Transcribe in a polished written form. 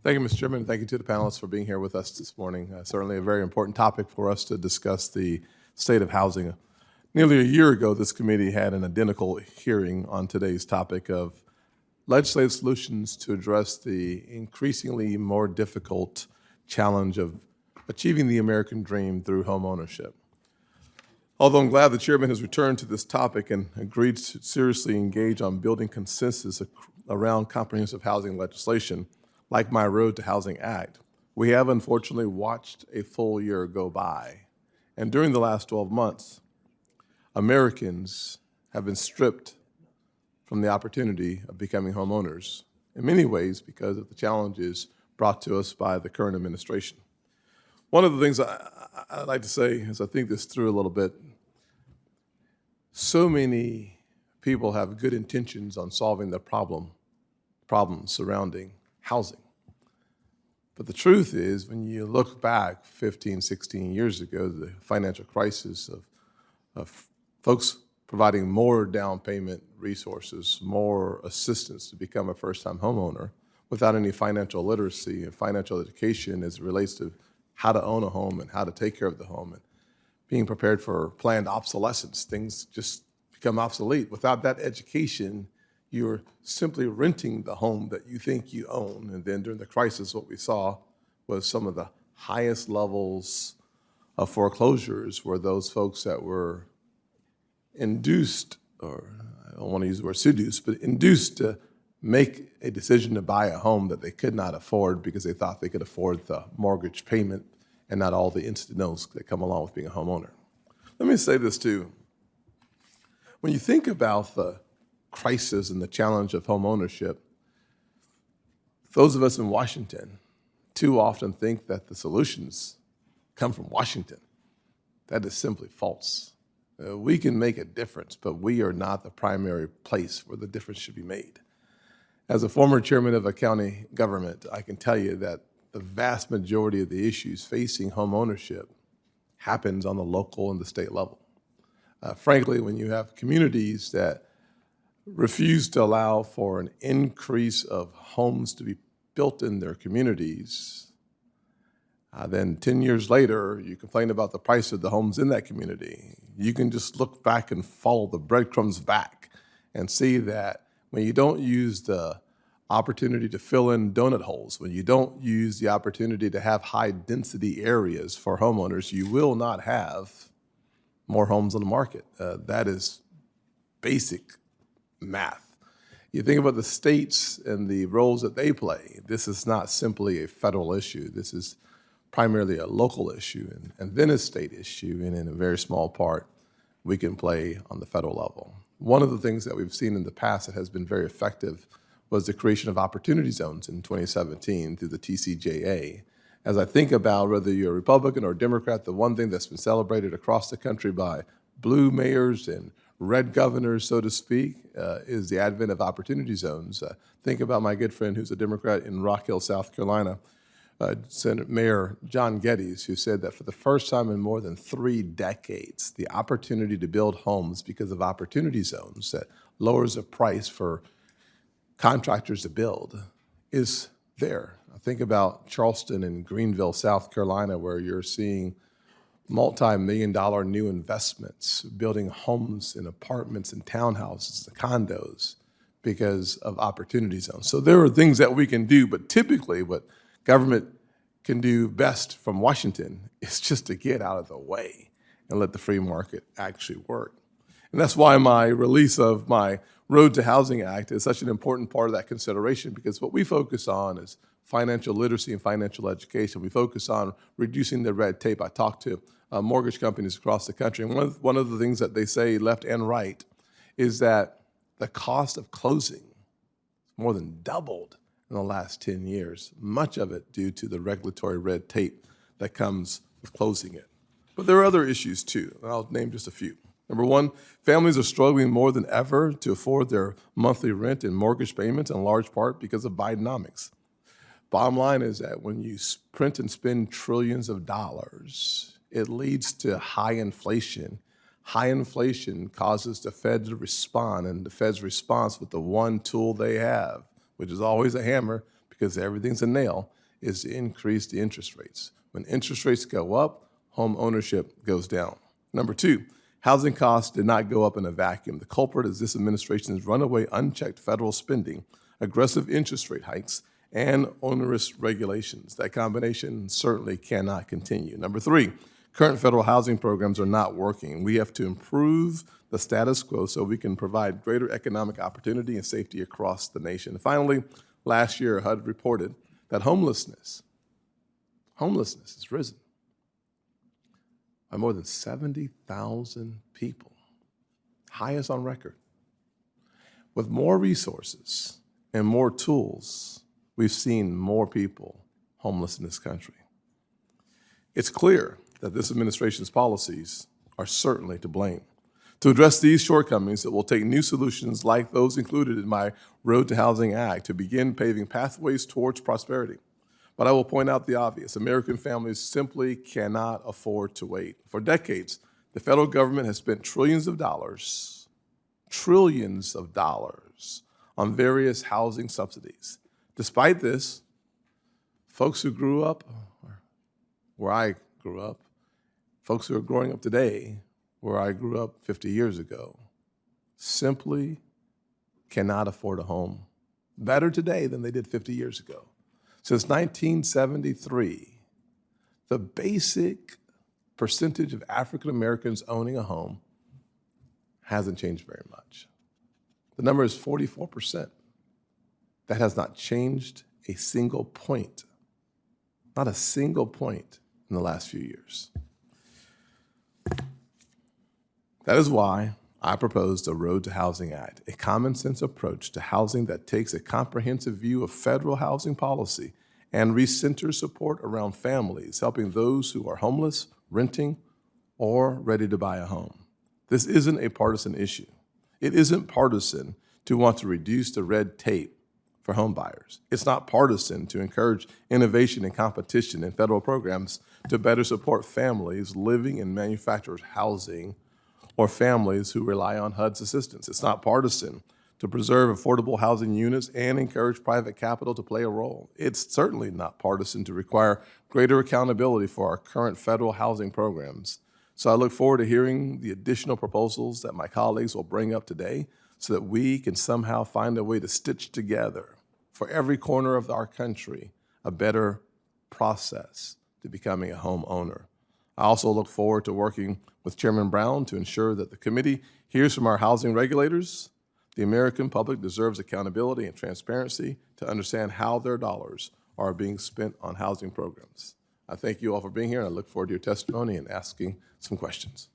Thank you, Mr. Chairman. Thank you to the panelists for being here with us this morning. Certainly a very important topic for us to discuss the state of housing. Nearly a year ago, this committee had an identical hearing on today's topic of legislative solutions to address the increasingly more difficult challenge of achieving the American dream through home ownership. Although I'm glad the chairman has returned to this topic and agreed to seriously engage on building consensus around comprehensive housing legislation, like my Road to Housing Act, we have unfortunately watched a full year go by. And during the last 12 months, Americans have been stripped from the opportunity of becoming homeowners, in many ways because of the challenges brought to us by the current administration. One of the things I'd like to say, as I think this through a little bit, so many people have good intentions on solving the problems surrounding housing. But the truth is, when you look back 15, 16 years ago, the financial crisis of folks providing more down payment resources, more assistance to become a first-time homeowner without any financial literacy and financial education as it relates to how to own a home and how to take care of the home and being prepared for planned obsolescence. Things just become obsolete. Without that education, you're simply renting the home that you think you own. And then during the crisis, what we saw was some of the highest levels of foreclosures were those folks that were induced, or I don't want to use the word seduced, but induced to make a decision to buy a home that they could not afford because they thought they could afford the mortgage payment and not all the incidentals that come along with being a homeowner. Let me say this too. When you think about the crisis and the challenge of home ownership, those of us in Washington too often think that the solutions come from Washington. That is simply false. We can make a difference, but we are not the primary place where the difference should be made. As a former chairman of a county government, I can tell you that the vast majority of the issues facing home ownership happens on the local and the state level. Frankly, when you have communities that refuse to allow for an increase of homes to be built in their communities, then 10 years later, you complain about the price of the homes in that community. You can just look back and follow the breadcrumbs back and see that when you don't use the opportunity to fill in donut holes, when you don't use the opportunity to have high density areas for homeowners, you will not have more homes on the market. That is basic math. You think about the states and the roles that they play. This is not simply a federal issue. This is primarily a local issue and then a state issue, and in a very small part, we can play on the federal level. One of the things that we've seen in the past that has been very effective was the creation of opportunity zones in 2017 through the TCJA. As I think about whether you're a Republican or Democrat, the one thing that's been celebrated across the country by blue mayors and red governors, so to speak, is the advent of opportunity zones. Think about my good friend who's a Democrat in Rock Hill, South Carolina, Senator Mayor John Geddes, who said that for the first time in more than 3 decades, the opportunity to build homes because of opportunity zones that lowers the price for contractors to build is there. Think about Charleston and Greenville, South Carolina, where you're seeing multi-million-dollar new investments, building homes and apartments and townhouses and condos because of opportunity zones. So there are things that we can do, but typically what government can do best from Washington is just to get out of the way and let the free market actually work. And that's why my release of my Road to Housing Act is such an important part of that consideration, because what we focus on is financial literacy and financial education. We focus on reducing the red tape. I talk to mortgage companies across the country, and one of the things that they say, left and right, is that the cost of closing more than doubled in the last 10 years, much of it due to the regulatory red tape that comes with closing it. But there are other issues too, and I'll name just a few. Number one, families are struggling more than ever to afford their monthly rent and mortgage payments, in large part because of Bidenomics. Bottom line is that when you print and spend trillions of dollars, it leads to high inflation. High inflation causes the Fed to respond, and the Fed's response with the one tool they have, which is always a hammer, because everything's a nail, is to increase the interest rates. When interest rates go up, home ownership goes down. Number two, housing costs did not go up in a vacuum. The culprit is this administration's runaway, unchecked federal spending, aggressive interest rate hikes, and onerous regulations. That combination certainly cannot continue. Number three, current federal housing programs are not working. We have to improve the status quo so we can provide greater economic opportunity and safety across the nation. And finally, last year, HUD reported that homelessness has risen by more than 70,000 people, highest on record. With more resources and more tools, we've seen more people homeless in this country. It's clear that this administration's policies are certainly to blame. To address these shortcomings, it will take new solutions like those included in my Road to Housing Act to begin paving pathways towards prosperity. But I will point out the obvious. American families simply cannot afford to wait. For decades, the federal government has spent trillions of dollars on various housing subsidies. Despite this, folks who grew up where I grew up, folks who are growing up today where I grew up 50 years ago, simply cannot afford a home better today than they did 50 years ago. Since 1973, the basic percentage of African Americans owning a home hasn't changed very much. The number is 44%. That has not changed a single point, not a single point in the last few years. That is why I proposed a Road to Housing Act, a common sense approach to housing that takes a comprehensive view of federal housing policy and recenters support around families, helping those who are homeless, renting, or ready to buy a home. This isn't a partisan issue. It isn't partisan to want to reduce the red tape for home buyers. It's not partisan to encourage innovation and competition in federal programs to better support families living in manufactured housing or families who rely on HUD's assistance. It's not partisan to preserve affordable housing units and encourage private capital to play a role. It's certainly not partisan to require greater accountability for our current federal housing programs. So I look forward to hearing the additional proposals that my colleagues will bring up today so that we can somehow find a way to stitch together for every corner of our country a better process to becoming a homeowner. I also look forward to working with Chairman Brown to ensure that the committee hears from our housing regulators. The American public deserves accountability and transparency to understand how their dollars are being spent on housing programs. I thank you all for being here, and I look forward to your testimony and asking some questions.